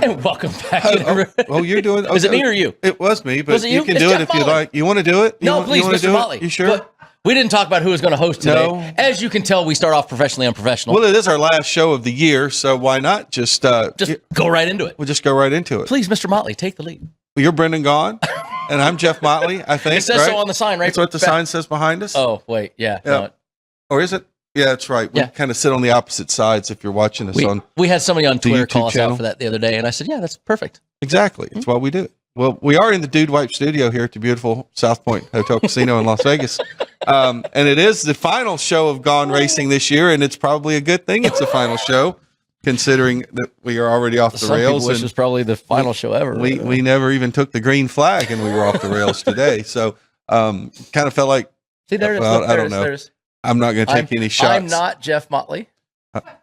And welcome back. You're doing. Okay. Is it me or you? It was me, but Was it you? you can It's do Jeff it if you Motley. like. You want to do it? No, please, Mr. Motley. You sure? But we didn't talk about who was going to host today. No. As you can tell, we start off professionally unprofessional. Well, it is our last show of the year, so why not just go right into it. We'll just go right into it. Please, Mr. Motley, take the lead. You're Brendan Gaughan, and I'm Jeff Motley. I think It says right? so on the sign, right? That's what the sign says behind us. Oh, wait, yeah. Yeah. No, Or is it? Yeah, that's right. We kind of sit on the opposite sides if you're watching us on. We had somebody on Twitter YouTube call us channel. out for that the other day, and I said, yeah, that's perfect. Exactly. It's why we do it. Well, we are in the Dude Wipe studio here at the beautiful South Point Hotel Casino in Las Vegas. And it is the final show of Gone Racing this year, and it's probably a good thing it's the final show, considering that we are already off the Some rails. people wish it was probably the final show ever. We never even took the green flag, and we were off the rails today. So kind of felt like, See, there it is. well, Look, I don't know. There's, I'm not going to take any shots. I'm not Jeff Motley.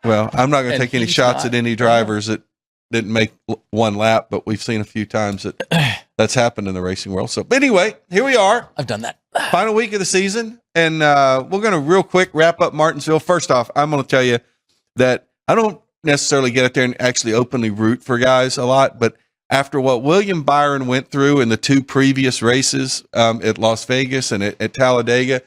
Well, I'm not going to And take any he's shots not. at any drivers that didn't make one lap, but we've seen a few times that that's happened in the racing world. So, but anyway, here we are. I've done that. Final week of the season, and we're going to real quick wrap up Martinsville. First off, I'm going to tell you that I don't necessarily get up there and actually openly root for guys a lot, but after what William Byron went through in the two previous races at Las Vegas and at Talladega,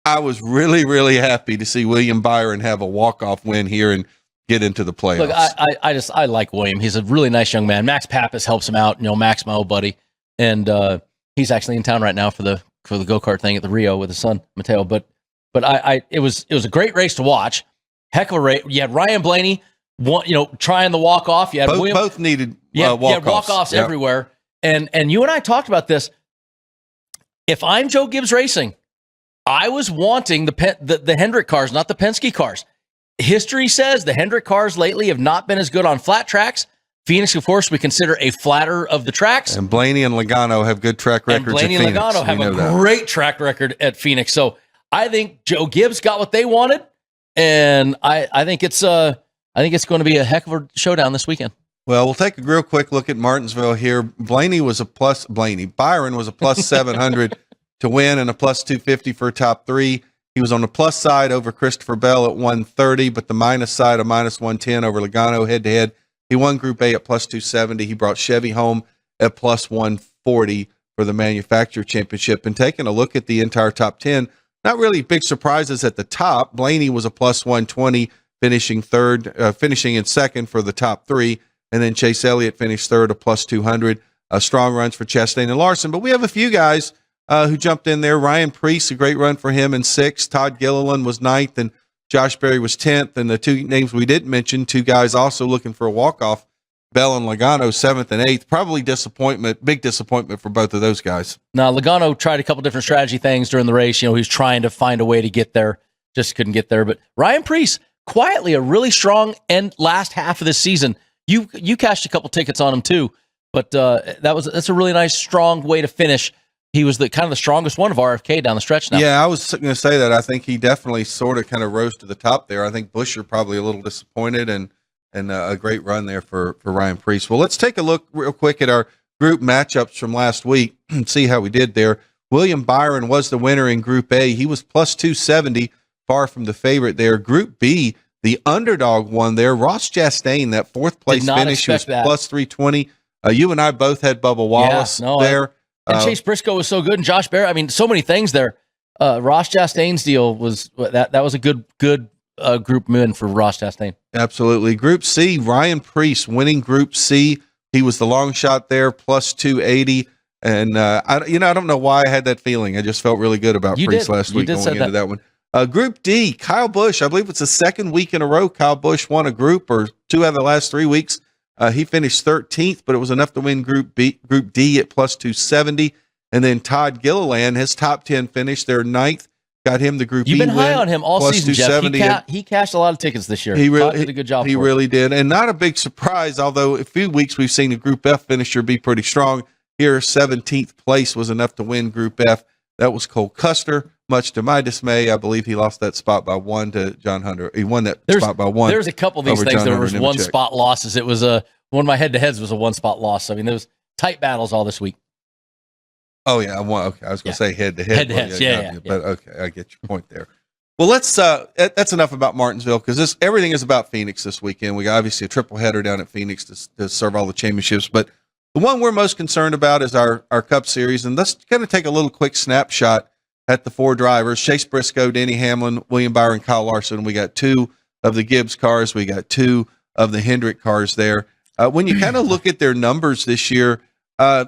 I was really, really happy to see William Byron have a walk-off win here and get into the playoffs. Look, I like William. He's a really nice young man. Max Pappas helps him out. You know, Max, my old buddy, and he's actually in town right now for the go-kart thing at the Rio with his son Mateo. But it was a great race to watch. Heck of a race. You had Ryan Blaney, trying the walk-off. You had both needed walk-offs. You had walk-offs. walk-offs Yep. everywhere. And you and I talked about this. If I'm Joe Gibbs Racing, I was wanting the Hendrick cars, not the Penske cars. History says the Hendrick cars lately have not been as good on flat tracks. Phoenix, of course, we consider a flatter of the tracks. And Blaney and Logano have good track records. And Blaney and at Phoenix. Logano have a that. great track record at Phoenix. So I think Joe Gibbs got what they wanted, and I think it's going to be a heck of a showdown this weekend. Well, we'll take a real quick look at Martinsville here. Byron was a plus 700 to win and a plus 250 for a top three. He was on the plus side over Christopher Bell at 130, but the minus side, a minus 110 over Logano head to head. He won Group A at plus 270. He brought Chevy home at plus 140 for the manufacturer championship. And taking a look at the entire top 10, not really big surprises at the top. Blaney was a plus 120, finishing in second for the top three. And then Chase Elliott finished third, a plus 200. Strong runs for Chastain and Larson. But we have a few guys who jumped in there. Ryan Preece, a great run for him in sixth. Todd Gilliland was ninth, and Josh Berry was 10th. And the two names we didn't mention, two guys also looking for a walk-off, Bell and Logano, 7th and 8th. Probably big disappointment for both of those guys. Now, Logano tried a couple different strategy things during the race. You know, he was trying to find a way to get there, just couldn't get there. But Ryan Preece, quietly a really strong last half of this season. You cashed a couple tickets on him too, but that's a really nice, strong way to finish. He was the strongest one of RFK down the stretch now. Yeah, I was going to say that. I think he definitely sort of kind of rose to the top there. I think Buescher probably a little disappointed, and a great run there for Ryan Preece. Well, let's take a look real quick at our group matchups from last week and see how we did there. William Byron was the winner in Group A. He was plus 270, far from the favorite there. Group B, the underdog won there. Ross Chastain, that fourth place finish, was plus 320. You and I both had Bubba Wallace there. And Chase Briscoe was so good, and Josh Barrett. I mean, so many things there. Ross Chastain's deal was that was a good group win for Ross Chastain. Absolutely. Group C, Ryan Preece winning Group C. He was the long shot there, plus 280. And I don't know why I had that feeling. I just felt really good about Preece last week going into that one. Group D, Kyle Busch. I believe it's the second week in a row Kyle Busch won a group, or two out of the last 3 weeks. He finished 13th, but it was enough to win Group D at plus 270. And then Todd Gilliland, his top 10 finish, their 9th, got him the Group E win. You've been high on him all season, Jeff. He cashed a lot of tickets this year. He really did a good job. He really did. And not a big surprise, although a few weeks we've seen the Group F finisher be pretty strong. Here, 17th place was enough to win Group F. That was Cole Custer. Much to my dismay, I believe he lost that spot by one to John Hunter. He won that spot by one. There's a couple of these things that was one-spot losses. It was one of my head-to-heads was a one-spot loss. I mean, there was tight battles all this week. Oh, yeah. Okay. I was going to say head-to-head. Head-to-heads, yeah. But okay, I get your point there. Well, that's enough about Martinsville because everything is about Phoenix this weekend. We got obviously a triple header down at Phoenix to serve all the championships, but the one we're most concerned about is our Cup Series. And let's kind of take a little quick snapshot at the 4 drivers: Chase Briscoe, Denny Hamlin, William Byron, Kyle Larson. We got 2 of the Gibbs cars. We got 2 of the Hendrick cars there. When you kind of look at their numbers this year, I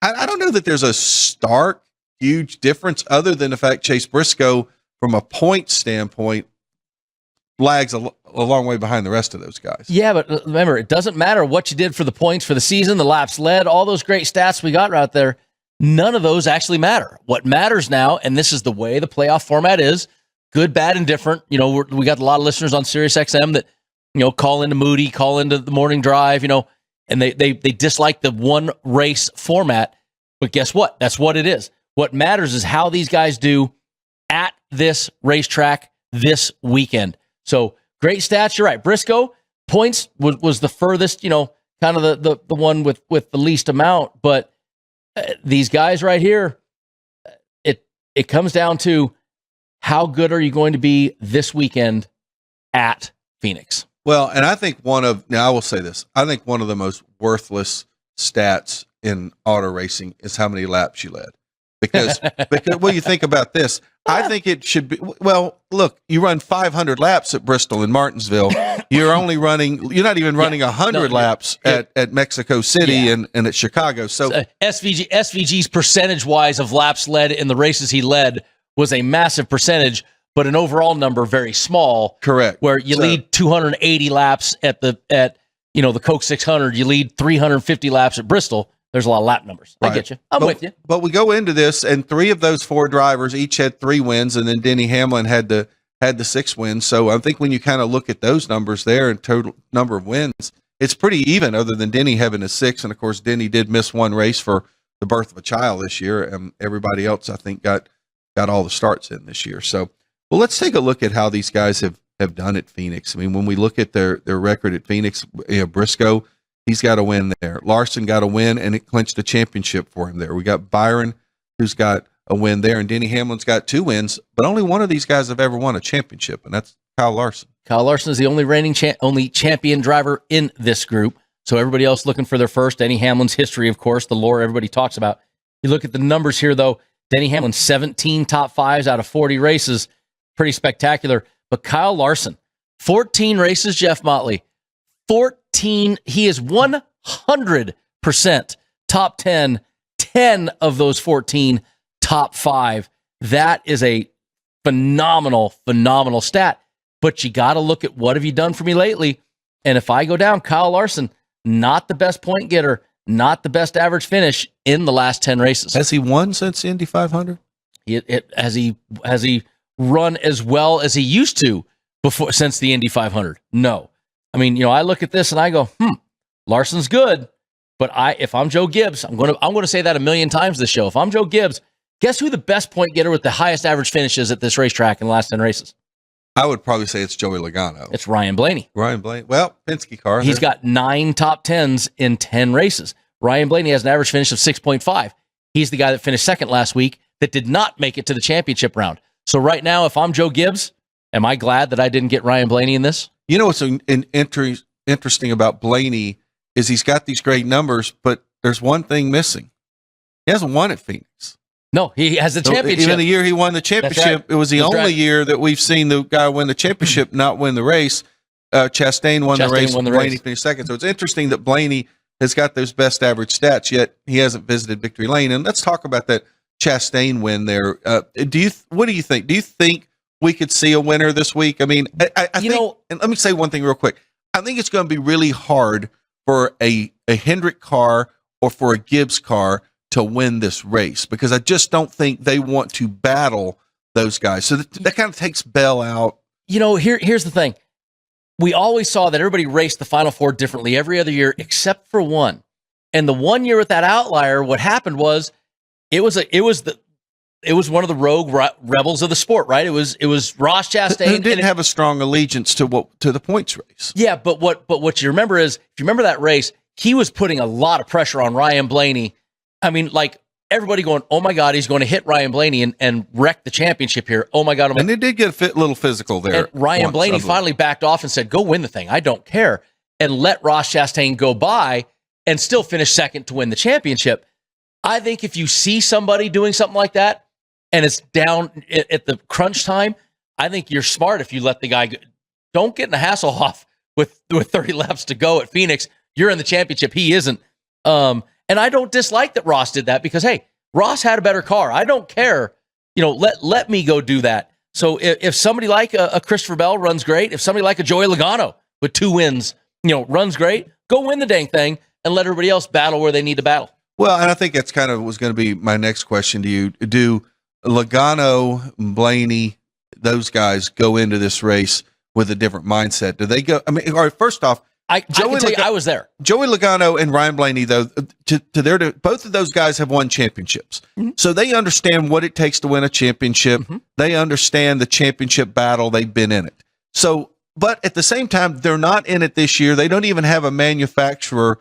don't know that there's a stark, huge difference other than the fact Chase Briscoe, from a point standpoint, lags a long way behind the rest of those guys. Yeah, but remember, it doesn't matter what you did for the points for the season, the laps led, all those great stats we got right there. None of those actually matter. What matters now, and this is the way the playoff format is, good, bad, and different. You know, we got a lot of listeners on SiriusXM that, you know, call into Moody, call into the morning drive, you know, and they dislike the one race format. But guess what? That's what it is. What matters is how these guys do at this racetrack this weekend. So great stats. You're right. Briscoe points was the furthest, you know, kind of the one with the least amount. But these guys right here, it comes down to how good are you going to be this weekend at Phoenix? Well, and I think I will say this. I think one of the most worthless stats in auto racing is how many laps you led. Because well, you think about this. I think it should be, well, look, you run 500 laps at Bristol and Martinsville. You're not even running 100 laps at Mexico City and at Chicago. So SVG's percentage-wise of laps led in the races he led was a massive percentage, but an overall number very small. Correct. Where you lead 280 laps at the Coke 600, you lead 350 laps at Bristol. There's a lot of lap numbers. Right. I get you. I'm with you. But we go into this, and 3 of those 4 drivers each had 3 wins, and then Denny Hamlin had the 6 wins. So I think when you kind of look at those numbers there and total number of wins, it's pretty even, other than Denny having a 6. And of course, Denny did miss 1 race for the birth of a child this year, and everybody else I think got all the starts in this year. So, well, let's take a look at how these guys have done at Phoenix. I mean, when we look at their record at Phoenix, Briscoe, he's got a win there. Larson got a win, and it clinched a championship for him there. We got Byron, who's got a win there, and Denny Hamlin's got 2 wins, but only one of these guys have ever won a championship, and that's Kyle Larson. Kyle Larson is the only reigning only champion driver in this group. So everybody else looking for their first. Denny Hamlin's history, of course, the lore everybody talks about. You look at the numbers here, though. Denny Hamlin, 17 top 5s out of 40 races. Pretty spectacular. But Kyle Larson, 14 races, Jeff Motley. 14. He is 100% top 10. 10 of those 14 top 5. That is a phenomenal stat. But you got to look at what have you done for me lately. And if I go down, Kyle Larson, not the best point getter, not the best average finish in the last 10 races. Has he won since the Indy 500? Has he run as well as he used to since the Indy 500? No. I mean, I look at this and I go, Larson's good, but if I'm Joe Gibbs, I'm going to say that a million times this show. If I'm Joe Gibbs, guess who the best point getter with the highest average finishes at this racetrack in the last 10 races? I would probably say it's Joey Logano. It's Ryan Blaney. Well, Penske car. He's got 9 top 10s in 10 races. Ryan Blaney has an average finish of 6.5. He's the guy that finished second last week that did not make it to the championship round. So right now, if I'm Joe Gibbs, am I glad that I didn't get Ryan Blaney in this? You know what's interesting about Blaney is he's got these great numbers, but there's one thing missing. He hasn't won at Phoenix. No, he has the championship. Even the year he won the championship, right. It was the only year that we've seen the guy win the championship, not win the race. Chastain won the race. Blaney finished second. So it's interesting that Blaney has got those best average stats, yet he hasn't visited victory lane. And let's talk about that Chastain win there. What do you think? Do you think we could see a winner this week? I mean, I think, and let me say one thing real quick. I think it's going to be really hard for a Hendrick car or for a Gibbs car to win this race, because I just don't think they want to battle those guys. So that kind of takes Bell out. Here's the thing. We always saw that everybody raced the Final Four differently every other year except for one. And the one year with that outlier, what happened was it was one of the rogue rebels of the sport, right? It was Ross Chastain, who didn't have a strong allegiance to the points race. Yeah, but what you remember is, if you remember that race, he was putting a lot of pressure on Ryan Blaney. I mean, like everybody going, oh my God, he's going to hit Ryan Blaney and wreck the championship here. Oh my God. And it did get a little physical there. And Ryan Blaney finally backed off and said, go win the thing. I don't care. And let Ross Chastain go by and still finish second to win the championship. I think if you see somebody doing something like that and it's down at the crunch time, I think you're smart if you let the guy go. Don't get in a hassle off with 30 laps to go at Phoenix. You're in the championship. He isn't. And I don't dislike that Ross did that because, hey, Ross had a better car. I don't care. Let me go do that. So if somebody like a Christopher Bell runs great, if somebody like a Joey Logano with 2 wins, runs great, go win the dang thing and let everybody else battle where they need to battle. Well, and I think that's kind of was going to be my next question to you. Do Logano, Blaney, those guys go into this race with a different mindset? Do they go? I mean, all right, first off, I can tell you, I was there. Joey Logano and Ryan Blaney, though, both of those guys have won championships. Mm-hmm. So they understand what it takes to win a championship. Mm-hmm. They understand the championship battle. They've been in it. So, but at the same time, they're not in it this year. They don't even have a manufacturer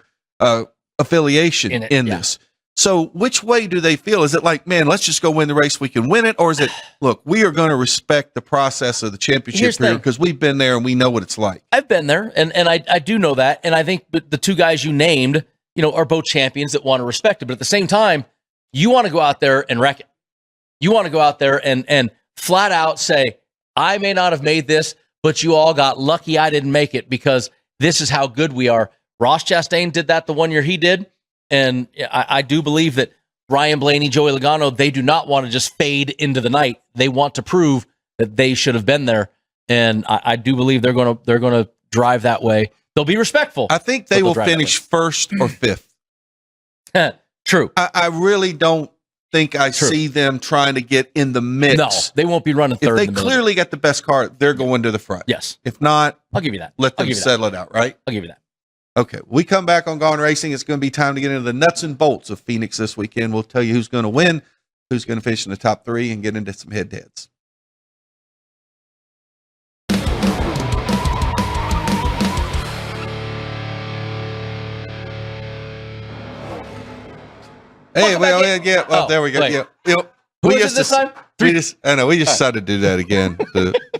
affiliation in this. So which way do they feel? Is it like, man, let's just go win the race, we can win it? Or is it, look, we are going to respect the process of the championship period because we've been there and we know what it's like? I've been there, and I do know that. And I think the 2 guys you named, are both champions that want to respect it. But at the same time, you want to go out there and wreck it. You want to go out there and flat out say, I may not have made this, but you all got lucky I didn't make it because this is how good we are. Ross Chastain did that the one year he did. And I do believe that Ryan Blaney, Joey Logano, they do not want to just fade into the night. They want to prove that they should have been there. And I do believe they're going to drive that way. They'll be respectful. I think they will finish first or fifth. True. I really don't think I see them trying to get in the mix. No, they won't be running third. If they clearly got the best car, they're going to the front. Yes. If not, I'll give you that. Let them settle it out, right? I'll give you that. Okay, we come back on Gone Racing. It's going to be time to get into the nuts and bolts of Phoenix this weekend. We'll tell you who's going to win, who's going to finish in the top 3, and get into some head-to-heads. Hey, there we go. Wait. Yeah. Who is it this time? We just decided to do that again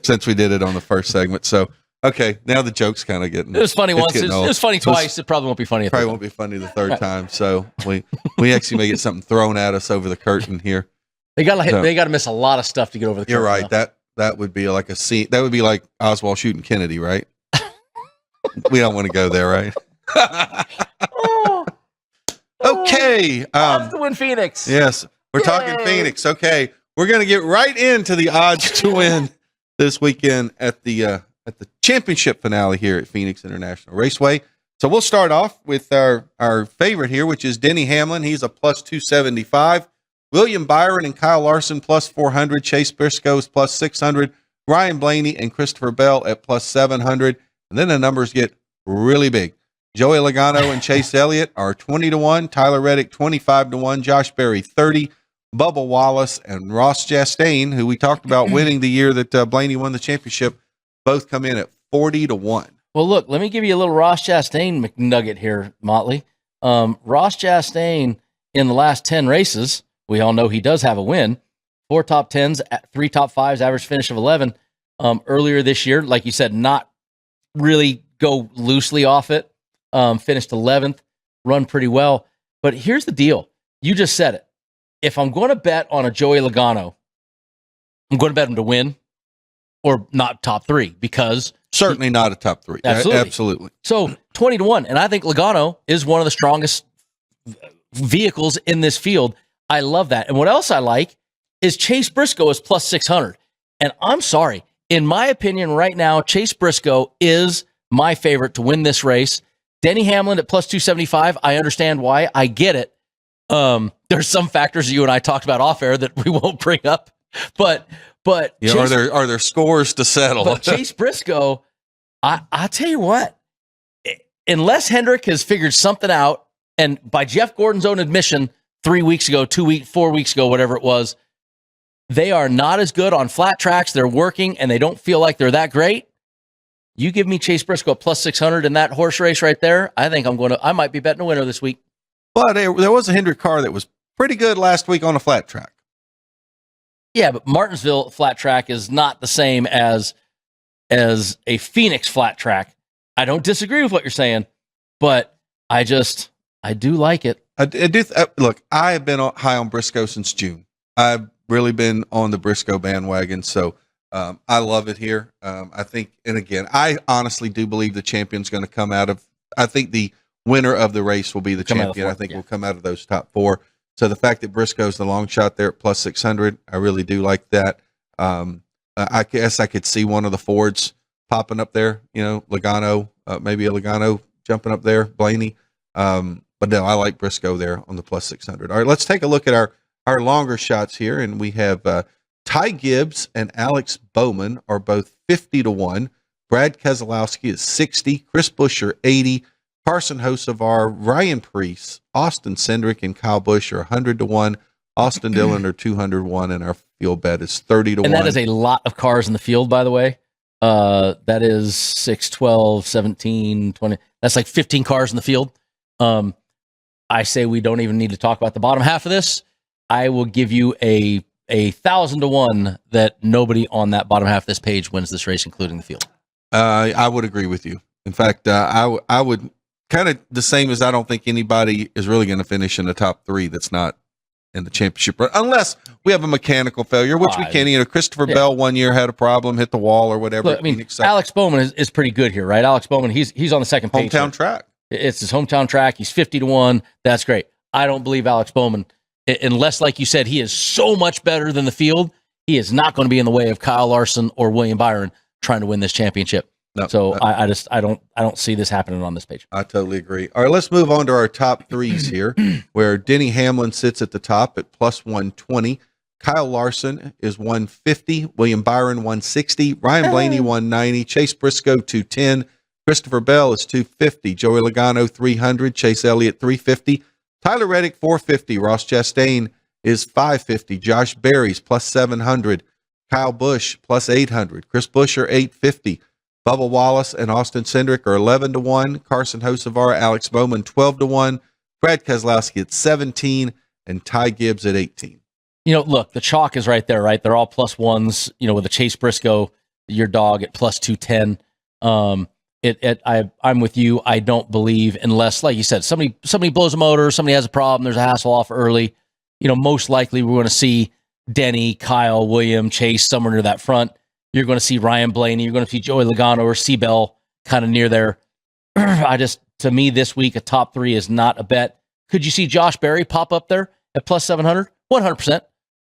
since we did it on the first segment. So, okay, now the joke's kind of getting. It was funny once. It was funny twice. It probably won't be funny. Probably won't be funny the third time. So we actually may get something thrown at us over the curtain here. They got to miss a lot of stuff to get over the curtain. You're right. Now. That would be like a scene. That would be like Oswald shooting Kennedy, right? We don't want to go there, right? Okay. Odds to win Phoenix. Yes, we're talking Phoenix. Okay, we're going to get right into the odds to win this weekend at the championship finale here at Phoenix International Raceway. So we'll start off with our favorite here, which is Denny Hamlin. He's a plus 275. William Byron and Kyle Larson plus 400. Chase Briscoe is plus 600. Ryan Blaney and Christopher Bell at plus 700. And then the numbers get really big. Joey Logano and Chase Elliott are 20-1. Tyler Reddick 25-1. Josh Berry 30. Bubba Wallace and Ross Chastain, who we talked about winning the year that Blaney won the championship, both come in at 40-1. Well, look, let me give you a little Ross Chastain McNugget here, Motley. Ross Chastain in the last 10 races, we all know he does have a win. 4 top 10s, 3 top 5s, average finish of 11. Earlier this year, like you said, not really go loosely off it. Finished 11th, run pretty well. But here's the deal. You just said it. If I'm going to bet on a Joey Logano, I'm going to bet him to win or not top 3 because certainly not a top 3. Absolutely. So 20-1. And I think Logano is one of the strongest vehicles in this field. I love that. And what else I like is Chase Briscoe is plus 600. And I'm sorry, in my opinion right now, Chase Briscoe is my favorite to win this race. Denny Hamlin at plus 275. I understand why. I get it. There's some factors you and I talked about off air that we won't bring up, but yeah, Chase, are there scores to settle? But Chase Briscoe, I tell you what, unless Hendrick has figured something out, and by Jeff Gordon's own admission, 3 weeks ago, 4 weeks ago, whatever it was, they are not as good on flat tracks. They're working and they don't feel like they're that great. You give me Chase Briscoe plus 600 in that horse race right there. I think I might be betting a winner this week. But there was a Hendrick car that was pretty good last week on a flat track. Yeah, but Martinsville flat track is not the same as a Phoenix flat track. I don't disagree with what you're saying, but I do like it. I do. Look, I have been high on Briscoe since June. I've really been on the Briscoe bandwagon, so I love it here. I think, and again, I honestly do believe the champion's going to come out of. I think the winner of the race will be the champion. I think will come out of those top four. So the fact that Briscoe's the long shot there at plus 600, I really do like that. I guess I could see one of the Fords popping up there. Logano, maybe a Logano jumping up there, Blaney. But no, I like Briscoe there on the plus 600. All right, let's take a look at our longer shots here. And we have Ty Gibbs and Alex Bowman are both 50-1. Brad Keselowski is 60. Chris Buescher, 80. Carson Hocevar, Ryan Preece, Austin Cindric, and Kyle Busch are 100-1. Austin Dillon are 201, and our field bet is 30-1. And that is a lot of cars in the field, by the way. That is 6, 12, 17, 20. That's like 15 cars in the field. I say we don't even need to talk about the bottom half of this. I will give you a 1,000-1 that nobody on that bottom half of this page wins this race, including the field. I would agree with you. In fact, I would kind of the same as I don't think anybody is really going to finish in the top three that's not in the championship, unless we have a mechanical failure, which we can. Christopher Bell one year had a problem, hit the wall or whatever. Look, I mean, Alex Bowman is pretty good here, right? Alex Bowman, he's on the second page. Hometown track. It's his hometown track. He's 50-1. That's great. I don't believe Alex Bowman, unless, like you said, he is so much better than the field. He is not going to be in the way of Kyle Larson or William Byron trying to win this championship. No, so I don't see this happening on this page. I totally agree. All right, let's move on to our top threes here, where Denny Hamlin sits at the top at plus 120. Kyle Larson is 150. William Byron 160. Ryan Blaney 190. Chase Briscoe 210. Christopher Bell is 250. Joey Logano 300. Chase Elliott 350. Tyler Reddick 450. Ross Chastain is 550. Josh Berry's plus 700. Kyle Busch plus 800. Chris Buescher 850. Bubba Wallace and Austin Cindric are 11-1. Carson Hocevar, Alex Bowman 12-1. Brad Keselowski at 17, and Ty Gibbs at 18. Look, the chalk is right there, right? They're all plus ones. With a Chase Briscoe, your dog at plus 210. I'm with you. I don't believe unless, like you said, somebody blows a motor, somebody has a problem, there's a hassle off early. Most likely we're going to see Denny, Kyle, William, Chase somewhere near that front. You're going to see Ryan Blaney. You're going to see Joey Logano or C-Bell kind of near there. To me, this week, a top three is not a bet. Could you see Josh Berry pop up there at plus 700? 100%.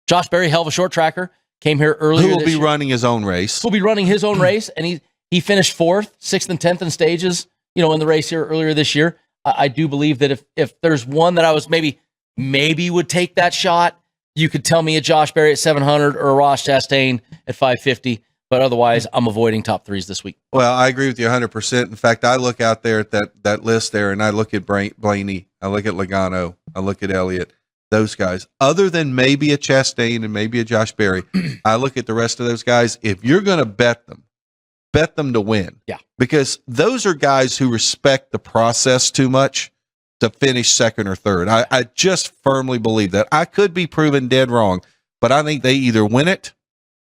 Josh Berry, hell of a short tracker, came here earlier. Who will be running his own race? Will be running his own race, and he finished 4th, 6th, and 10th in stages, in the race here earlier this year. I do believe that if there's one that I was maybe would take that shot, you could tell me a Josh Berry at 700 or a Ross Chastain at 550. But otherwise, I'm avoiding top threes this week. Well, I agree with you 100%. In fact, I look out there at that list there, and I look at Blaney, I look at Logano, I look at Elliott, those guys. Other than maybe a Chastain and maybe a Josh Berry, I look at the rest of those guys. If you're going to bet them to win. Yeah. Because those are guys who respect the process too much to finish second or third. I just firmly believe that. I could be proven dead wrong, but I think they either win it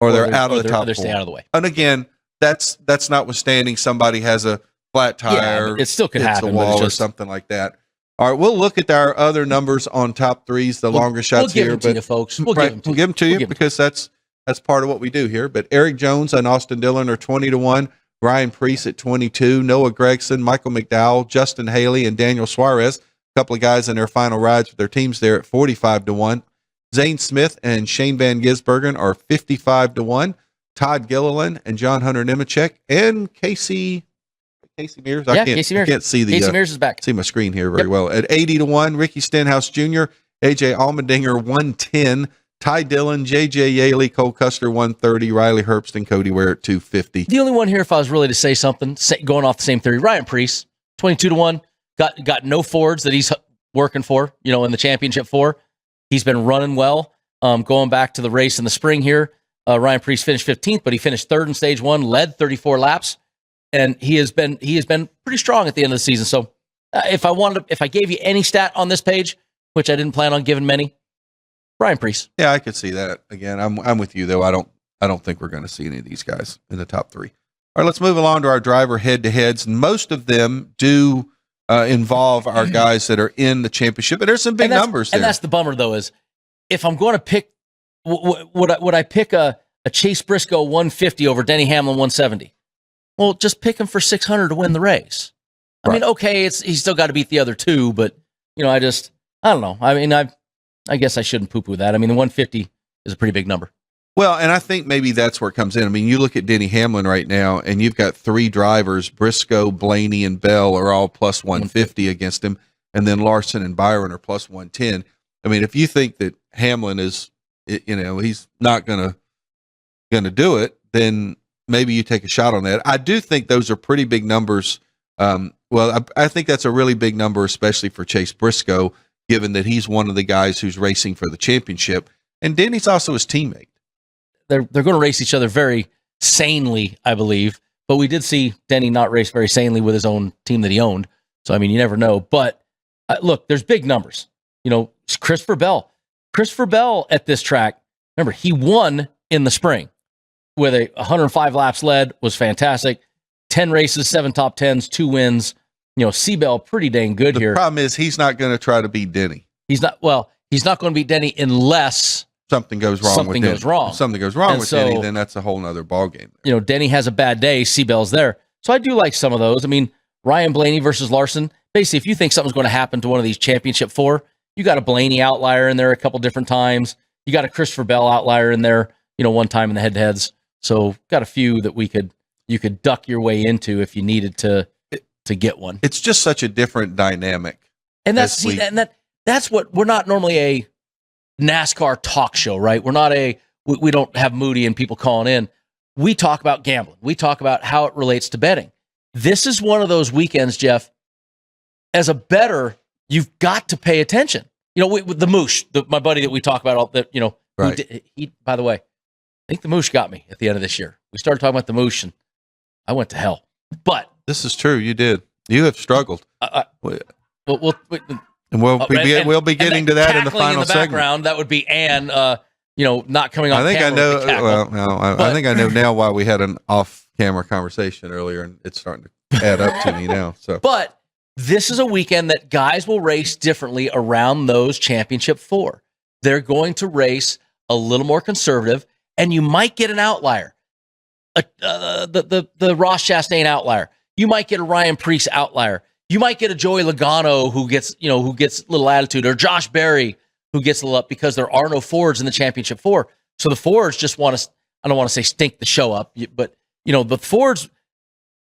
or they're out of the top four. Stay out of the way. And again, that's notwithstanding somebody has a flat tire. Yeah, it still could happen. A wall or something like that. All right, we'll look at our other numbers on top threes, the longer shots here. We'll give them to you, folks. We'll give them to you because that's part of what we do here. But Eric Jones and Austin Dillon are 20-1. Ryan Preece at 22. Noah Gragson, Michael McDowell, Justin Haley, and Daniel Suarez. A couple of guys in their final rides with their teams there at 45-1. Zane Smith and Shane Van Gisbergen are 55-1. Todd Gilliland and John Hunter Nemechek and Casey Mears. Casey Mears. I can't see Casey Mears is back. See my screen here very well. At 80-1, Ricky Stenhouse Jr., AJ Allmendinger 110, Ty Dillon, JJ Yaley, Cole Custer 130, Riley Herbst, and Cody Ware at 250. The only one here, if I was really to say something, going off the same theory, Ryan Preece, 22-1, got no Fords that he's working for, in the championship for. He's been running well. Going back to the race in the spring here, Ryan Preece finished 15th, but he finished 3rd in stage 1, led 34 laps, and he has been pretty strong at the end of the season. So if I gave you any stat on this page, which I didn't plan on giving many, Ryan Preece. Yeah, I could see that. Again, I'm with you though. I don't think we're going to see any of these guys in the top 3. All right, let's move along to our driver head-to-heads. Most of them do involve our guys that are in the championship, and there's some big numbers there. And that's the bummer, though, is if I'm going to pick, would I pick a Chase Briscoe 150 over Denny Hamlin 170? Well, just pick him for 600 to win the race. I mean, okay, he's still got to beat the other 2, but I don't know. I mean, I guess I shouldn't poo-poo that. I mean, the 150 is a pretty big number. Well, and I think maybe that's where it comes in. I mean, you look at Denny Hamlin right now, and you've got 3 drivers, Briscoe, Blaney, and Bell are all plus 150 against him, and then Larson and Byron are plus 110. I mean, if you think that Hamlin is, he's not gonna do it, then maybe you take a shot on that. I do think those are pretty big numbers. I think that's a really big number, especially for Chase Briscoe, given that he's one of the guys who's racing for the championship, and Denny's also his teammate. They're going to race each other very sanely, I believe. But we did see Denny not race very sanely with his own team that he owned. So, I mean, you never know. But look, there's big numbers. Christopher Bell. Christopher Bell at this track, remember, he won in the spring with 105 laps led, was fantastic. 10 races, 7 top 10s, 2 wins. C-Bell pretty dang good here. The problem is he's not going to try to beat Denny. He's not going to beat Denny unless something goes wrong with Denny. If something goes wrong with Denny, then that's a whole nother ballgame. Denny has a bad day, C-Bell's there. So I do like some of those. I mean, Ryan Blaney versus Larson. Basically, if you think something's going to happen to one of these championship 4, you got a Blaney outlier in there a couple different times. You got a Christopher Bell outlier in there, one time in the head-to-heads. So got a few that you could duck your way into if you needed to get one. It's just such a different dynamic. And that's what we're not normally a NASCAR talk show, right? We're not we don't have Moody and people calling in. We talk about gambling. We talk about how it relates to betting. This is one of those weekends, Jeff, as a bettor, you've got to pay attention. With the Moosh, my buddy that we talk about all that, right. He, by the way, I think the Moosh got me at the end of this year. We started talking about the Moosh and I went to hell. But this is true. You did. You have struggled. We'll be getting to that in the final segment. That would be Ann, not coming on. I think I know. Well, no, I think I know now why we had an off-camera conversation earlier, and it's starting to add up to me now. So, but this is a weekend that guys will race differently around those championship 4. They're going to race a little more conservative, and you might get an outlier, the Ross Chastain outlier. You might get a Ryan Preece outlier. You might get a Joey Logano who gets a little attitude, or Josh Berry who gets a little up because there are no Fords in the championship 4. So the Fords just want to, I don't want to say stink the show up, but the Fords,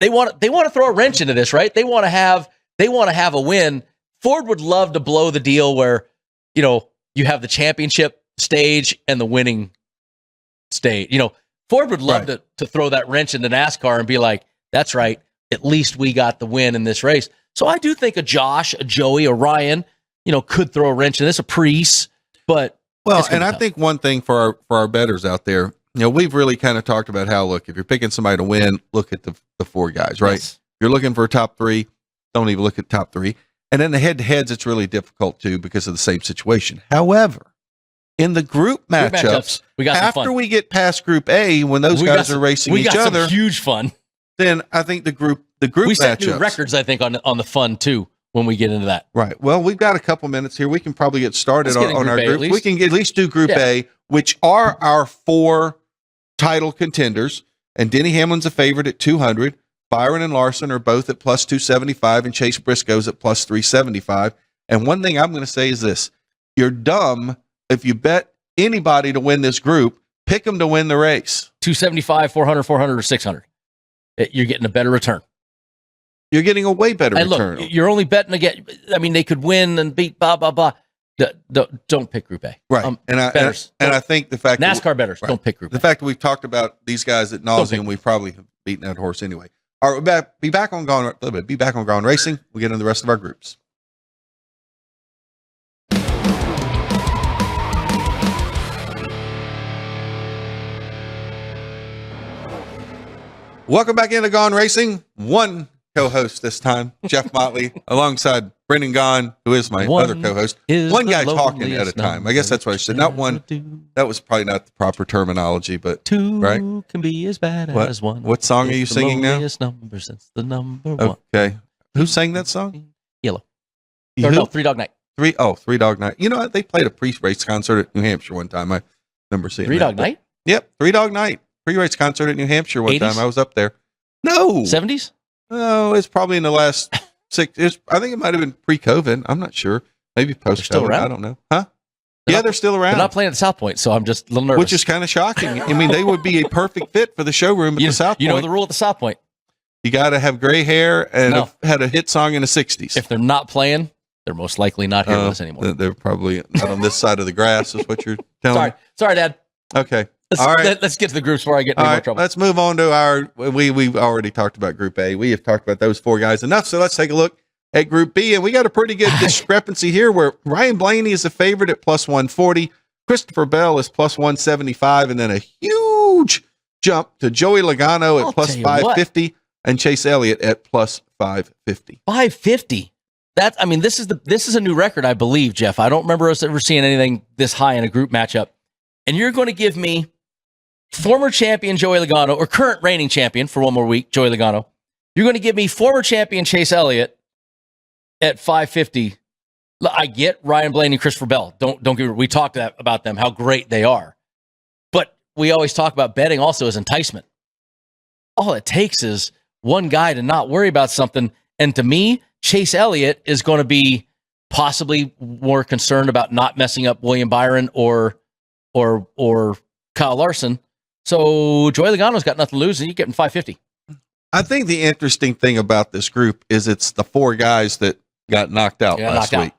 they want to throw a wrench into this, right? They want to have a win. Ford would love to blow the deal where, you have the championship stage and the winning stage. Ford would love to throw that wrench into NASCAR and be like, that's right, at least we got the win in this race. So I do think a Josh, a Joey, a Ryan, could throw a wrench in this, a Preece, but and I think one thing for our bettors out there, we've really kind of talked about how, look, if you're picking somebody to win, look at the 4 guys, right? Yes. If you're looking for a top 3, don't even look at top 3. And then the head-to-heads, it's really difficult too because of the same situation. However, in the group matchups, we got after we get past Group A, when those guys are racing each other, some huge fun. Then I think the group we set matchups, new records, I think, on the fun too when we get into that. Right. Well, we've got a couple minutes here. We can probably get started on our group. We can at least do Group A, which are our 4 title contenders. And Denny Hamlin's a favorite at 200. Byron and Larson are both at plus 275, and Chase Briscoe's at plus 375. And one thing I'm going to say is this: you're dumb if you bet anybody to win this group. Pick them to win the race. 275, 400, 400, or 600. You're getting a better return. You're getting a way better return. Look, you're only betting again. I mean, they could win and beat blah blah blah. Don't pick Group A. Right. And I think the fact NASCAR bettors don't pick Group A. The fact that we've talked about these guys at nauseam, we probably have beaten that horse anyway. All right, be back on Gone Racing. We'll get into the rest of our groups. Welcome back into Gone Racing. One co-host this time, Jeff Motley, alongside Brendan Gaughan, who is my other co-host. One guy talking at a time. I guess that's what I said. Not one. That was probably not the proper terminology, but two right? can be as bad as one. What song are you singing now? Number since the number one. Okay. Who sang that song? Yellow. Or no, Three Dog Night. Three Dog Night. You know what? They played a pre-race concert at New Hampshire one time. I remember seeing Three Dog Night? Yep. 3 Dog Night. Pre-race concert at New Hampshire one 80s? time. I was up there. No. 70s? No, it's probably in the last 6. I think it might have been pre-COVID. I'm not sure. Maybe post-COVID. I don't know. Huh? They're still around. They're not playing at South Point, so I'm just a little nervous. Which is kind of shocking. I mean, they would be a perfect fit for the showroom at the South Point. You know the rule at the South Point. You got to have gray hair and have had a hit song in the 60s. If they're not playing, they're most likely not here with us anymore. They're probably not on this side of the grass, is what you're telling me. Sorry, Dad. Okay. All right. Let's get to the groups before I get in more trouble. Let's move on to our. We've already talked about Group A. We have talked about those 4 guys enough. So let's take a look at Group B, and we got a pretty good discrepancy here, where Ryan Blaney is a favorite at plus 140, Christopher Bell is plus 175, and then a huge jump to Joey Logano at plus 550, and Chase Elliott at plus 550. 550. This is a new record, I believe, Jeff. I don't remember us ever seeing anything this high in a group matchup. And you're going to give me former champion Joey Logano, or current reigning champion for one more week, Joey Logano. You're going to give me former champion Chase Elliott at 550. I get Ryan Blaney and Christopher Bell. Don't get me. We talked about them, how great they are. But we always talk about betting also as enticement. All it takes is one guy to not worry about something. And to me, Chase Elliott is going to be possibly more concerned about not messing up William Byron or Kyle Larson. So Joey Logano's got nothing to lose, and you're getting 550. I think the interesting thing about this group is it's the 4 guys that got knocked out last week.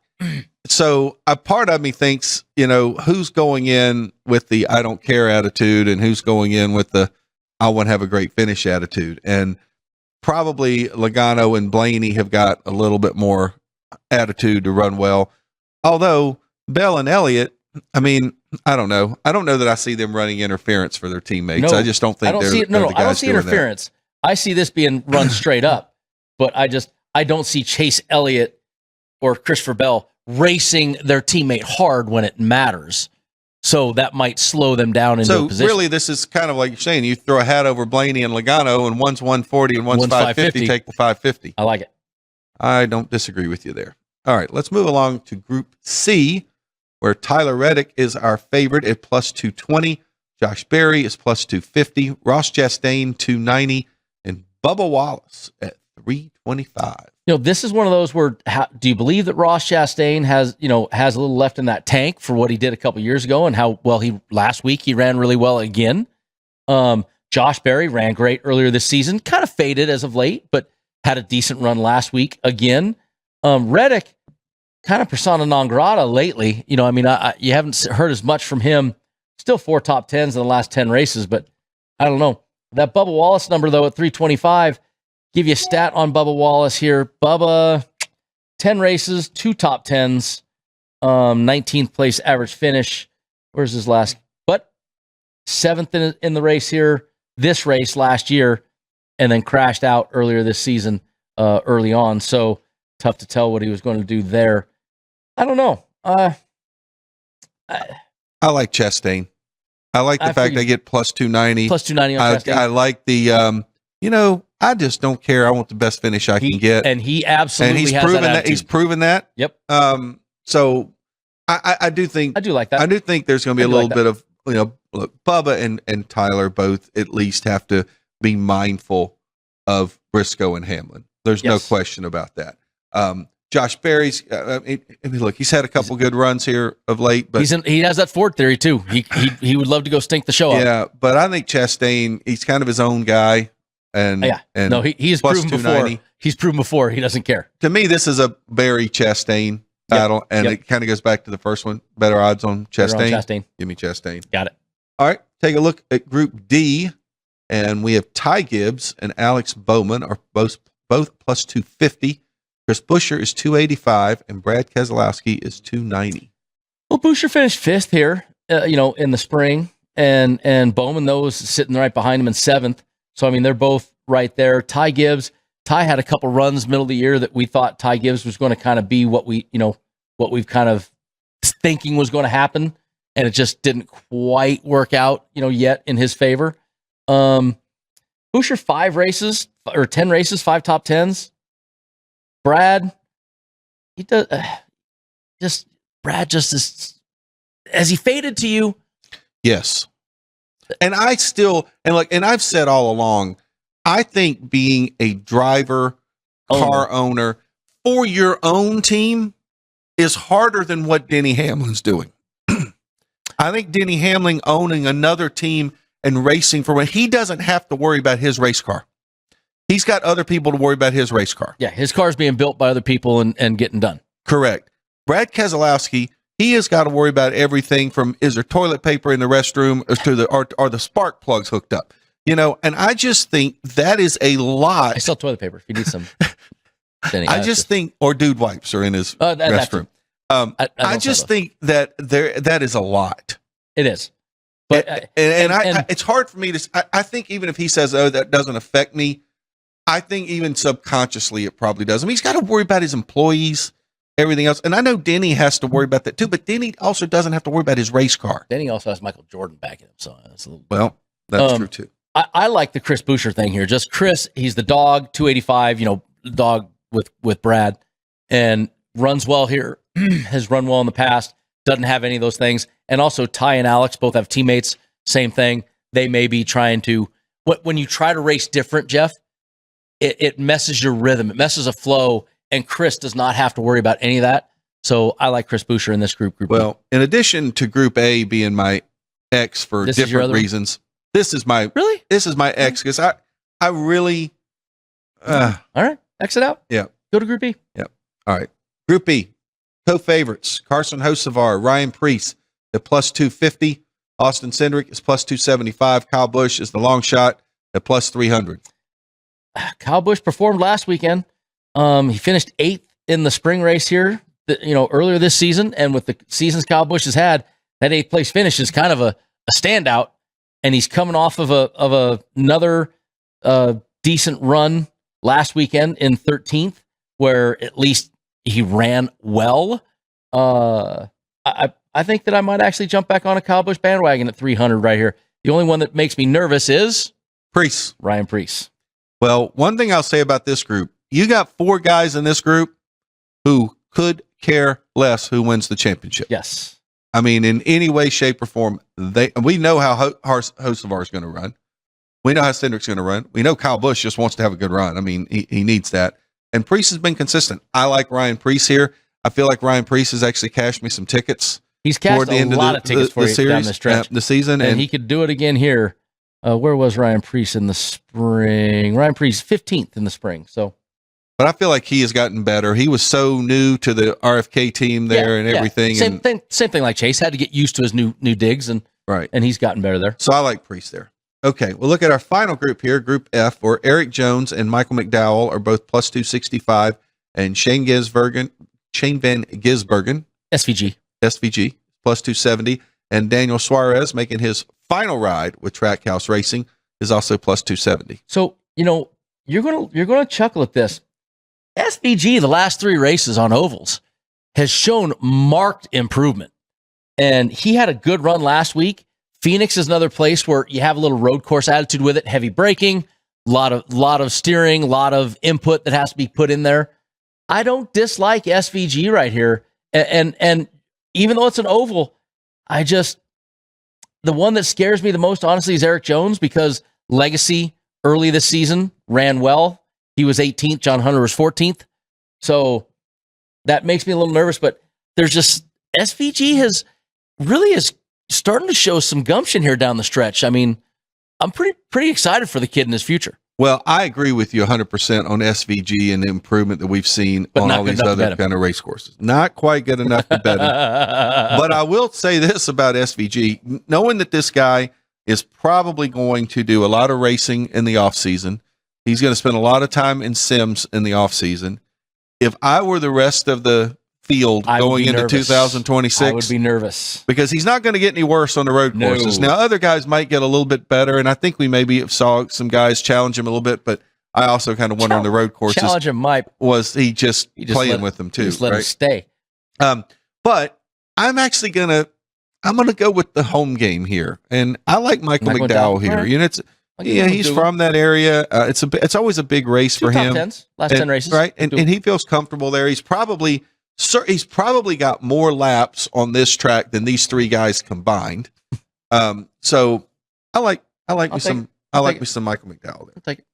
So a part of me thinks, who's going in with the I don't care attitude and who's going in with the I want to have a great finish attitude. And probably Logano and Blaney have got a little bit more attitude to run well. Although Bell and Elliott, I don't know. I don't know that I see them running interference for their teammates. No, I just don't think they're the guys I don't see interference. That. I see this being run straight up, but I don't see Chase Elliott or Christopher Bell racing their teammate hard when it matters. So that might slow them down into a position. So really, this is kind of like you're saying, you throw a hat over Blaney and Logano, and one's 140 and one's 550, take the 550. I like it. I don't disagree with you there. All right, let's move along to Group C, where Tyler Reddick is our favorite at plus 220. Josh Berry is plus 250. Ross Chastain, 290. And Bubba Wallace at 325. This is one of those where, do you believe that Ross Chastain has a little left in that tank for what he did a couple years ago and how well last week he ran really well again? Josh Berry ran great earlier this season, kind of faded as of late, but had a decent run last week again. Reddick, kind of persona non grata lately. You haven't heard as much from him. Still 4 top 10s in the last 10 races, but I don't know. That Bubba Wallace number, though, at 325, give you a stat on Bubba Wallace here. Bubba, 10 races, 2 top 10s, 19th place average finish. Where's his last? But 7th in the race here, this race last year, and then crashed out earlier this season early on. So tough to tell what he was going to do there. I don't know. I like Chastain. I like the fact they get plus 290. Plus 290 on Chastain. I like the, I just don't care. I want the best finish I can get. And he absolutely has proven that. He's proven that. Yep. So I do think. I do like that. I do think there's going to be a little bit of, look, Bubba and Tyler both at least have to be mindful of Briscoe and Hamlin. There's no question about that. Josh Berry's, look, he's had a couple good runs here of late, but he has that Ford theory too. He would love to go stink the show up. Yeah, but I think Chastain, he's kind of his own guy, and he's proven before. He's proven before he doesn't care. To me, this is a Berry Chastain battle, and it kind of goes back to the first one. Better odds on Chastain. Give me Chastain. Got it. All right, take a look at Group D, and we have Ty Gibbs and Alex Bowman are both plus 250. Chris Buescher is 285, and Brad Keselowski is 290. Well, Buescher finished 5th here, in the spring, and Bowman, though, is sitting right behind him in 7th. So, they're both right there. Ty Gibbs, Ty had a couple runs middle of the year that we thought Ty Gibbs was going to kind of be what we've kind of thinking was going to happen, and it just didn't quite work out, yet in his favor. Boucher 5 races or 10 races, 5 top 10s. Brad, he does Brad just is. Has he faded to you? Yes. And I've said all along, I think being a driver, car owner for your own team is harder than what Denny Hamlin's doing. I think Denny Hamlin owning another team and racing for when he doesn't have to worry about his race car. He's got other people to worry about his race car. Yeah, his car's being built by other people and getting done. Correct. Brad Keselowski, he has got to worry about everything from is there toilet paper in the restroom to are the spark plugs hooked up. And I just think that is a lot. I sell toilet paper if you need some. I just think, or dude wipes are in his restroom. I just think that that is a lot. It is. But it's hard for me to. I think even if he says, "Oh, that doesn't affect me," I think even subconsciously it probably does. I mean, he's got to worry about his employees, everything else, and I know Denny has to worry about that too. But Denny also doesn't have to worry about his race car. Denny also has Michael Jordan backing him, so that's a little. Well, that's true too. I like the Chris Boucher thing here. Just Chris, he's the dog, 285. Dog with Brad, and runs well here. Has run well in the past. Doesn't have any of those things. And also Ty and Alex both have teammates. Same thing. They may be trying to, when you try to race different, Jeff, it messes your rhythm. It messes a flow. And Chris does not have to worry about any of that. So I like Chris Boucher in this group. Well, in addition to Group A being my X for different reasons, this is my X because I really. All right. Exit out. Yeah. Go to Group B. Yeah. All right. Group B. Co-favorites, Carson Hocevar, Ryan Preece at plus 250. Austin Cindric is plus 275. Kyle Busch is the long shot at plus 300. Kyle Busch performed last weekend. He finished 8th in the spring race here, earlier this season. And with the seasons Kyle Busch has had, that 8th place finish is kind of a standout. And he's coming off of another decent run last weekend in 13th, where at least he ran well. I think that I might actually jump back on a Kyle Busch bandwagon at 300 right here. The only one that makes me nervous is Preece. Ryan Preece. Well, one thing I'll say about this group, you got 4 guys in this group who could care less who wins the championship. Yes. I mean, in any way, shape, or form, we know how Hocevar is going to run. We know how Cindric's going to run. We know Kyle Busch just wants to have a good run. I mean, he needs that. And Preece has been consistent. I like Ryan Preece here. I feel like Ryan Preece has actually cashed me some tickets. He's cashed a lot of tickets for you down the stretch. The season. And he could do it again here. Where was Ryan Preece in the spring? Ryan Preece, 15th in the spring. But I feel like he has gotten better. He was so new to the RFK team there and everything. Same thing like Chase. Had to get used to his new digs, and he's gotten better there. So I like Preece there. Okay, we'll look at our final group here, Group F, where Eric Jones and Michael McDowell are both plus 265, and Shane Van Gisbergen, SVG, plus 270, and Daniel Suarez, making his final ride with Trackhouse Racing, is also plus 270. So, you're gonna chuckle at this. SVG, the last 3 races on ovals, has shown marked improvement. And he had a good run last week. Phoenix is another place where you have a little road course attitude with it, heavy braking, a lot of steering, a lot of input that has to be put in there. I don't dislike SVG right here. And even though it's an oval, the one that scares me the most, honestly, is Eric Jones, because Legacy early this season ran well. He was 18th. John Hunter was 14th. So that makes me a little nervous, but there's just SVG is starting to show some gumption here down the stretch. I mean, I'm pretty excited for the kid in his future. Well, I agree with you 100% on SVG and the improvement that we've seen on all these other kind of race courses. Not quite good enough to bet him. But I will say this about SVG, knowing that this guy is probably going to do a lot of racing in the offseason. He's going to spend a lot of time in sims in the offseason. If I were the rest of the field going into 2026, I would be nervous, because he's not going to get any worse on the road courses. Now, other guys might get a little bit better, and I think we maybe saw some guys challenge him a little bit, but I also kind of wonder on the road courses, challenge him, Mike. Was he just playing with them too? Just let him stay. But I'm actually gonna go with the home game here, and I like Michael McDowell here. Right. You know, he's from that area. It's always a big race for him. Last 10 races, right? And he feels comfortable there. He's probably got more laps on this track than these three guys combined. So I like me some Michael McDowell there. I'll take it.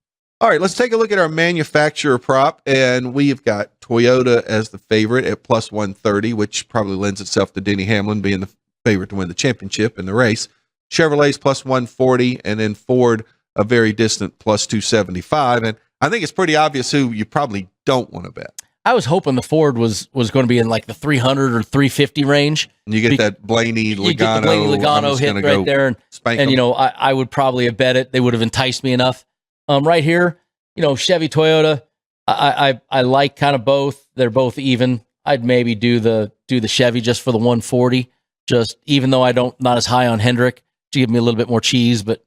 All right, let's take a look at our manufacturer prop, and we've got Toyota as the favorite at plus 130, which probably lends itself to Denny Hamlin being the favorite to win the championship in the race. Chevrolet's plus 140, and then Ford a very distant plus 275. And I think it's pretty obvious who you probably don't want to bet. I was hoping the Ford was going to be in like the 300 or 350 range. And you get that Blaney Logano hit right there, and you know I would probably have bet it. They would have enticed me enough. Right here, you know, Chevy, Toyota, I like kind of both. They're both even. I'd maybe do the Chevy just for the 140. Just even though not as high on Hendrick, to give me a little bit more cheese, but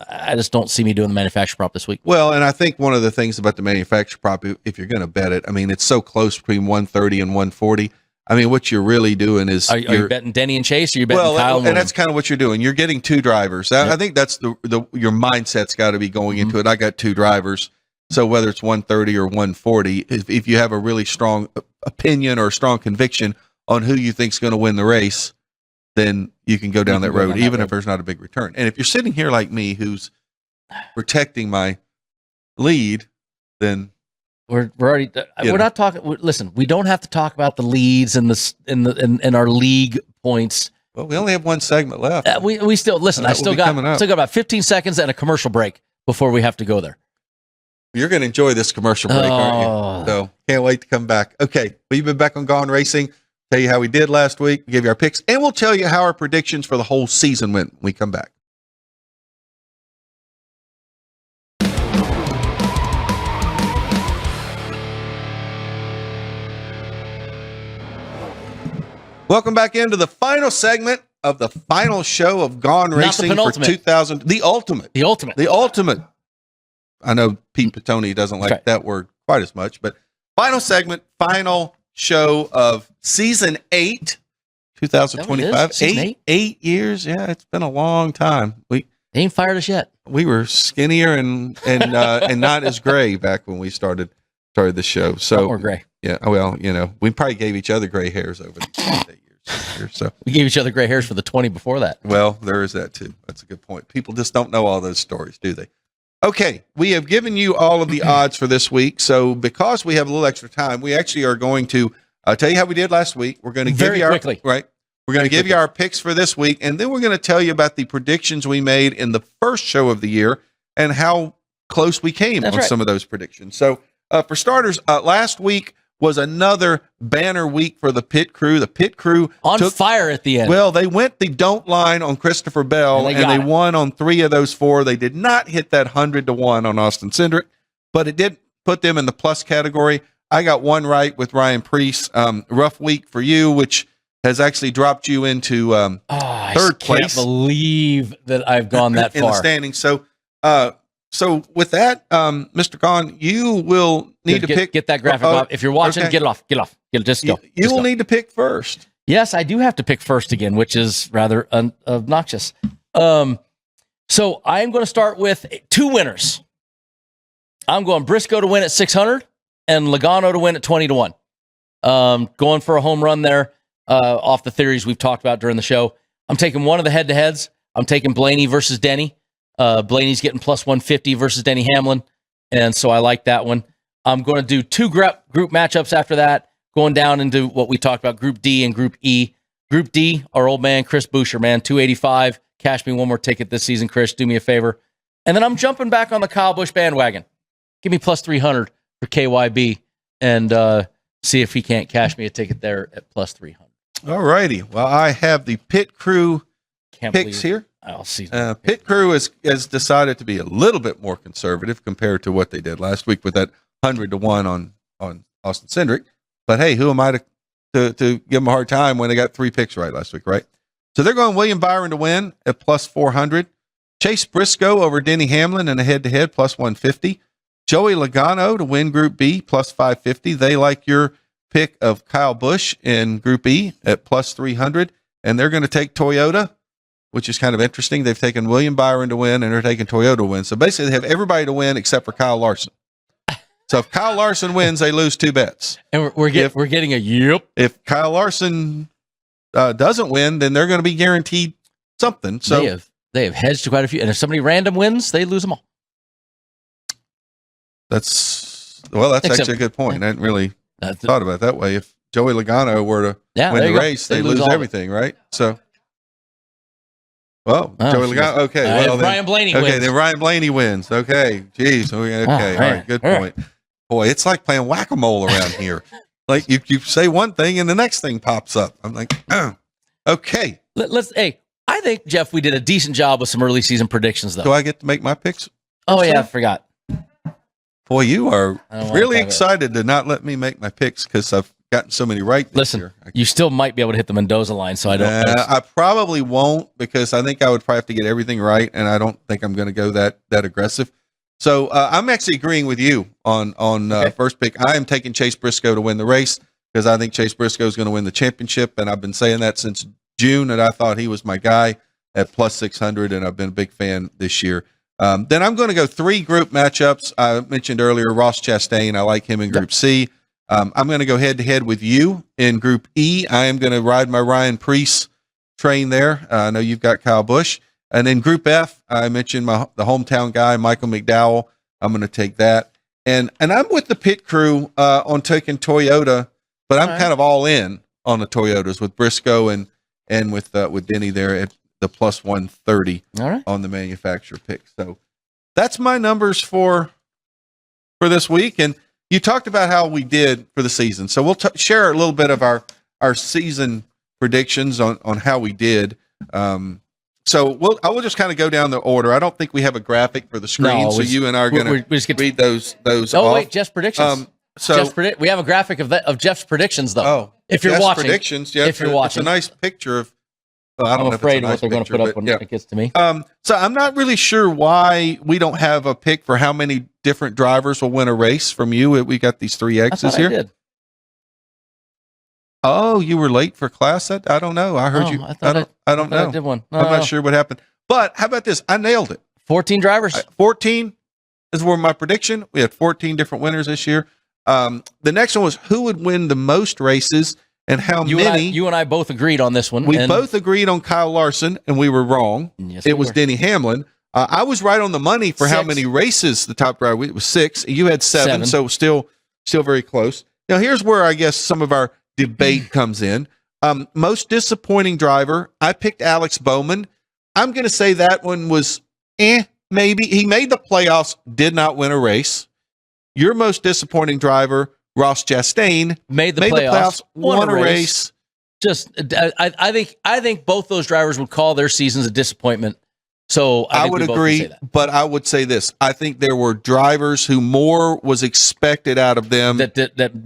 I just don't see me doing the manufacturer prop this week. Well, and I think one of the things about the manufacturer prop, if you're going to bet it, I mean, it's so close between 130 and 140. I mean, what you're really doing is are you betting Denny and Chase, or you betting Kyle? And that's kind of what you're doing. You're getting two drivers. I think that's your mindset's got to be going into it. I got two drivers, so whether it's 130 or 140, if you have a really strong opinion or strong conviction on who you think's going to win the race, then you can go down that road, even if there's not a big return. And if you're sitting here like me, who's protecting my lead, then we're already. We're not talking. Listen, we don't have to talk about the leads and in our league points. Well, we only have one segment left. We still listen. I still got about 15 seconds and a commercial break before we have to go there. You're going to enjoy this commercial break, aren't you? So can't wait to come back. Okay, we've been back on Gone Racing. Tell you how we did last week. Give you our picks, and we'll tell you how our predictions for the whole season went when we come back. Welcome back into the final segment of the final show of Gone Racing for 2000. The ultimate. I know Pete Petone doesn't like that word quite as much, but final segment, final show of season 8, 2025. Eight years. Yeah, it's been a long time. They ain't fired us yet. We were skinnier and not as gray back when we started the show. So more gray. Yeah. Well, you know, we probably gave each other gray hairs over the 8 years. So we gave each other gray hairs for the 20 before that. Well, there is that too. That's a good point. People just don't know all those stories, do they? Okay, we have given you all of the odds for this week. So because we have a little extra time, we actually are going to tell you how we did last week. We're going to give you We're going to give you our picks for this week, and then we're going to tell you about the predictions we made in the first show of the year and how close we came on some of those predictions. So for starters, last week was another banner week for the pit crew. The pit crew on fire at the end. Well, they went the don't line on Christopher Bell, and they won on 3 of those 4. They did not hit that 100-1 on Austin Cindric, but it did put them in the plus category. I got one right with Ryan Preece. Rough week for you, which has actually dropped you into third place. I can't believe that I've gone that far in the standings. So with that, Mr. Gaughan, you will need to get that graphic off. If you're watching, get it off. Just go. You will need to pick first. Yes, I do have to pick first again, which is rather obnoxious. So I'm going to start with 2 winners. I'm going Briscoe to win at 600 and Logano to win at 20-1. Going for a home run there off the theories we've talked about during the show. I'm taking one of the head-to-heads. I'm taking Blaney versus Denny. Blaney's getting plus 150 versus Denny Hamlin, and so I like that one. I'm going to do 2 group matchups after that, going down into what we talked about, Group D and Group E. Group D, our old man, Chris Boucher, man, 285. Cash me one more ticket this season, Chris. Do me a favor. And then I'm jumping back on the Kyle Busch bandwagon. Give me plus 300 for KYB and see if he can't cash me a ticket there at plus 300. All righty. Well, I have the pit crew picks here. I'll see. Pit crew has decided to be a little bit more conservative compared to what they did last week with that 100-1 on Austin Cindric. But hey, who am I to give them a hard time when they got 3 picks right last week, right? So they're going William Byron to win at plus 400. Chase Briscoe over Denny Hamlin in a head-to-head plus 150. Joey Logano to win Group B, plus 550. They like your pick of Kyle Busch in Group E at plus 300. And they're going to take Toyota, which is kind of interesting. They've taken William Byron to win, and they're taking Toyota to win. So basically, they have everybody to win except for Kyle Larson. So if Kyle Larson wins, they lose 2 bets. And we're getting a yep. If Kyle Larson doesn't win, then they're going to be guaranteed something. So they have hedged quite a few. And if somebody random wins, they lose them all. That's actually a good point. I hadn't really thought about it that way. If Joey Logano were to win the race, they lose everything, right? So, Joey Logano. Okay, well, then Ryan Blaney wins. Okay, then Ryan Blaney wins. Okay, geez. Okay, all right, good point. Boy, it's like playing whack-a-mole around here. Like you say one thing and the next thing pops up. I'm like, okay. Hey, I think, Jeff, we did a decent job with some early season predictions, though. Do I get to make my picks? Oh, yeah, I forgot. Boy, you are really excited to not let me make my picks because I've gotten so many right this year. You still might be able to hit the Mendoza line, so I don't know. I probably won't because I think I would probably have to get everything right, and I don't think I'm going to go that aggressive. So I'm actually agreeing with you on first pick. I am taking Chase Briscoe to win the race because I think Chase Briscoe is going to win the championship, and I've been saying that since June, and I thought he was my guy at plus 600, and I've been a big fan this year. Then I'm going to go 3 group matchups. I mentioned earlier Ross Chastain. I like him in Group C. I'm going to go head-to-head with you in Group E. I am going to ride my Ryan Preece train there. I know you've got Kyle Busch. And then Group F, I mentioned the hometown guy, Michael McDowell. I'm going to take that. And I'm with the pit crew on taking Toyota, but I'm kind of all in on the Toyotas with Briscoe and with Denny there at the plus 130 on the manufacturer pick. So that's my numbers for this week. And you talked about how we did for the season. So we'll share a little bit of our season predictions on how we did. So I will just kind of go down the order. I don't think we have a graphic for the screen, so you and I are going to read those off. Wait, Jeff's predictions. We have a graphic of Jeff's predictions, though. Oh, if you're Jeff's watching, predictions, if you're watching, it's a nice picture of. Well, I'm afraid of what they're going to put up when it gets to me. So I'm not really sure why we don't have a pick for how many different drivers will win a race from you. We got these 3 X's here. I did. Oh, you were late for class? I don't know. I heard you. I don't know. I did one. I'm not sure what happened. But how about this? I nailed it. 14 drivers. 14 is where my prediction. We had 14 different winners this year. The next one was who would win the most races and how many. You and I both agreed on this one. We both agreed on Kyle Larson, and we were wrong. Yes, it was Denny Hamlin. I was right on the money for 6. How many races the top driver. It was 6. You had 7, so still very close. Now, here's where I guess some of our debate comes in. Most disappointing driver, I picked Alex Bowman. I'm going to say that one was maybe. He made the playoffs, did not win a race. Your most disappointing driver, Ross Chastain, made the playoffs, won a race. I think both those drivers would call their seasons a disappointment. So I would agree, but I would say this. I think there were drivers who more was expected out of them that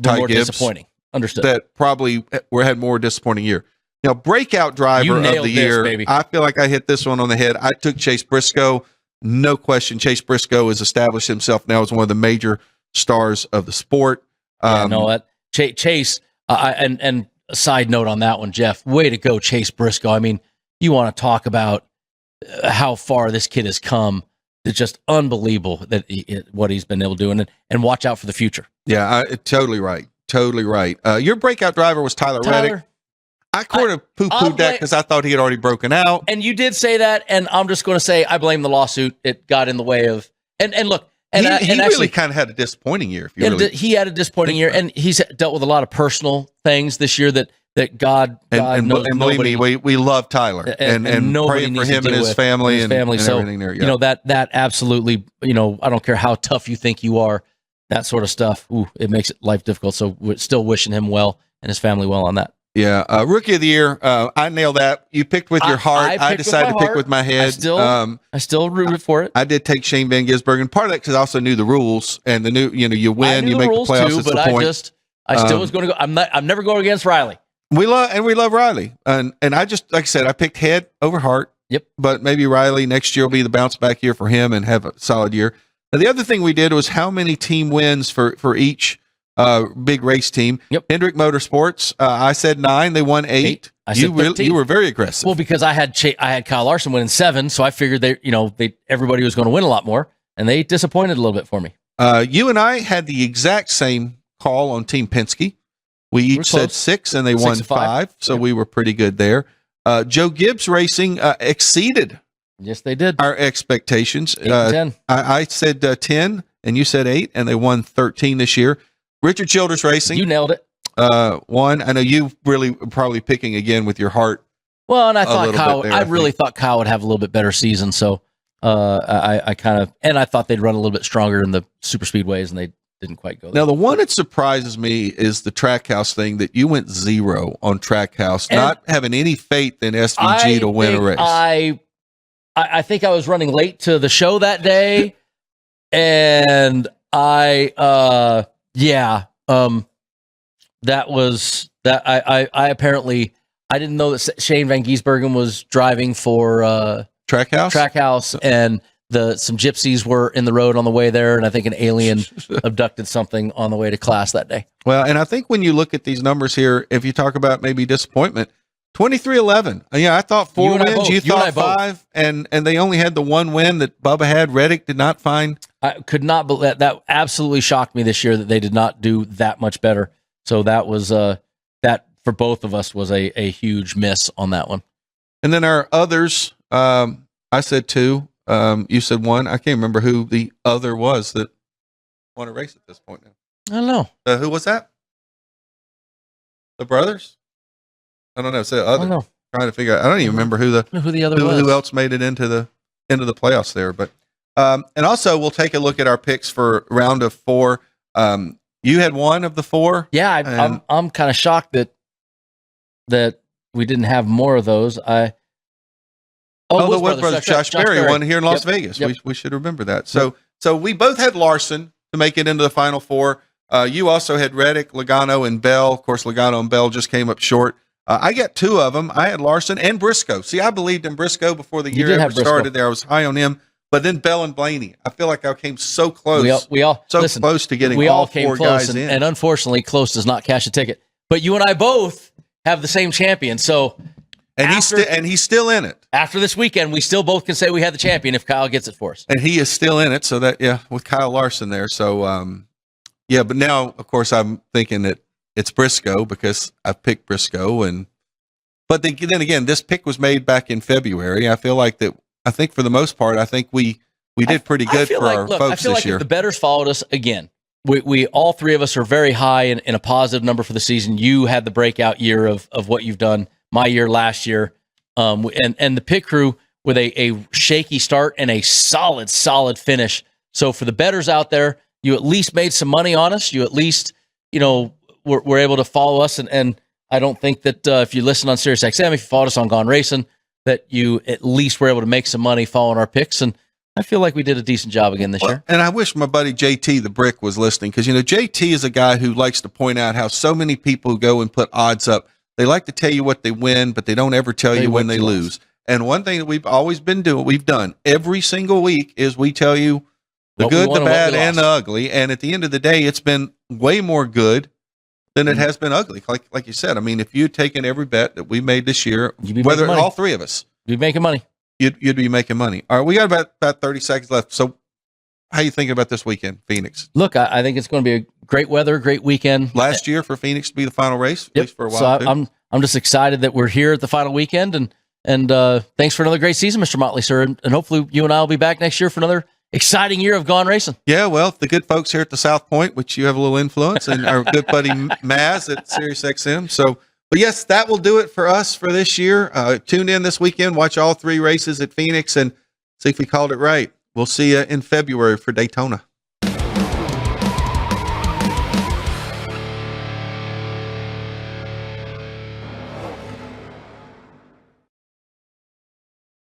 were more disappointing. Understood. That probably had more disappointing year. Now, breakout driver of the year, baby. I feel like I hit this one on the head. I took Chase Briscoe. No question. Chase Briscoe has established himself now as one of the major stars of the sport. Chase, and a side note on that one, Jeff, way to go, Chase Briscoe. I mean, you want to talk about how far this kid has come. It's just unbelievable what he's been able to do, and watch out for the future. Yeah, totally right. Totally right. Your breakout driver was Tyler Reddick. I kind of poo-pooed that because I thought he had already broken out. And you did say that, and I'm just going to say I blame the lawsuit. It got in the way of and look. And he really kind of had a disappointing year. He had a disappointing year, and he's dealt with a lot of personal things this year that God knows. And believe me, we love Tyler and praying for him and his family and everything there. Yeah. That absolutely. I don't care how tough you think you are. That sort of stuff. It makes life difficult. So we're still wishing him well and his family well on that. Yeah. Rookie of the year. I nailed that. You picked with your heart. I decided to pick with my head. I still rooted for it. I did take Shane Van Gisbergen. And part of that because I also knew the rules and the new, you win, you make the playoffs. Too, but I still was going to go. I'm never going against Riley. We love Riley. And I just, like I said, I picked head over heart. Yep. But maybe Riley next year will be the bounce back year for him and have a solid year. Now, the other thing we did was how many team wins for each big race team. Yep. Hendrick Motorsports, I said 9. They won 8. I said 13. You were very aggressive. Well, because I had Kyle Larson winning 7, so I figured everybody was going to win a lot more, and they disappointed a little bit for me. You and I had the exact same call on Team Penske. We each said 6, and they won 5, so we were pretty good there. Joe Gibbs Racing exceeded. Yes, they did. Our expectations. 8 and 10. I said 10, and you said 8, and they won 13 this year. Richard Childress Racing. You nailed it. 1. I know you really probably picking again with your heart. Well, and I really thought Kyle would have a little bit better season. So I thought they'd run a little bit stronger in the super speedways, and they didn't quite go there. Now, the one that surprises me is the Trackhouse thing, that you went 0 on Trackhouse, not having any faith in SVG to win a race. I think I was running late to the show that day, and that was that. I apparently I didn't know that Shane Van Giesbergen was driving for Trackhouse, and some gypsies were in the road on the way there, and I think an alien abducted something on the way to class that day. Well, and I think when you look at these numbers here, if you talk about maybe disappointment, 23-11. Yeah, I thought 4 wins. You thought 5, and they only had the 1 win that Bubba had. Reddick did not find. I could not believe that. Absolutely shocked me this year that they did not do that much better. So that was that for both of us was a huge miss on that one. And then our others, I said 2. You said 1. I can't remember who the other was that won a race at this point now. I don't know. Who was that? The brothers? I don't know. Say other. I don't know. Trying to figure out. I don't even remember who the other was. Who else made it into the playoffs there? But and also we'll take a look at our picks for round of 4. You had 1 of the 4. Yeah, I'm kind of shocked that we didn't have more of those. The Wood Brothers, Josh Berry won here in Las Vegas. Yep. We should remember that. So we both had Larson to make it into the final 4. You also had Reddick, Logano, and Bell. Of course, Logano and Bell just came up short. I got 2 of them. I had Larson and Briscoe. See, I believed in Briscoe before the year ever started there. I was high on him. But then Bell and Blaney, I feel like I came so close. We all close to getting all 4 guys in. And unfortunately, close does not cash a ticket. But you and I both have the same champion. So he's still in it. After this weekend, we still both can say we had the champion if Kyle gets it for us. And he is still in it. So that, with Kyle Larson there. So, but now, of course, I'm thinking that it's Briscoe because I've picked Briscoe. But then again, this pick was made back in February. I think for the most part, I think we did pretty good for our folks this year. I feel like if the bettors followed us again, we all 3 of us are very high in a positive number for the season. You had the breakout year of what you've done. My year last year, and the pit crew with a shaky start and a solid finish. So for the bettors out there, you at least made some money on us. You at least were able to follow us, and I don't think that if you listen on SiriusXM, if you followed us on Gone Racin, that you at least were able to make some money following our picks. And I feel like we did a decent job again this year. And I wish my buddy JT the Brick was listening, because JT is a guy who likes to point out how so many people go and put odds up. They like to tell you what they win, but they don't ever tell you when they lose. And one thing that we've always been doing, we've done every single week, is we tell you the good, the bad, and the ugly. And at the end of the day, it's been way more good than it has been ugly. Like you said, I mean, if you'd taken every bet that we made this year, whether all 3 of us, you'd be making money. You'd be making money. All right, we got about 30 seconds left. So how you thinking about this weekend, Phoenix? Look, I think it's going to be a great weather, great weekend. Last year for Phoenix to be the final race, at least for a while. So I'm just excited that we're here at the final weekend, and thanks for another great season, Mr. Motley, sir. And hopefully you and I will be back next year for another exciting year of Gone Racin. Yeah, well, the good folks here at the South Point, which you have a little influence, and our good buddy Maz at SiriusXM. So, but yes, that will do it for us for this year. Tune in this weekend, watch all 3 races at Phoenix, and see if we called it right. We'll see you in February for Daytona.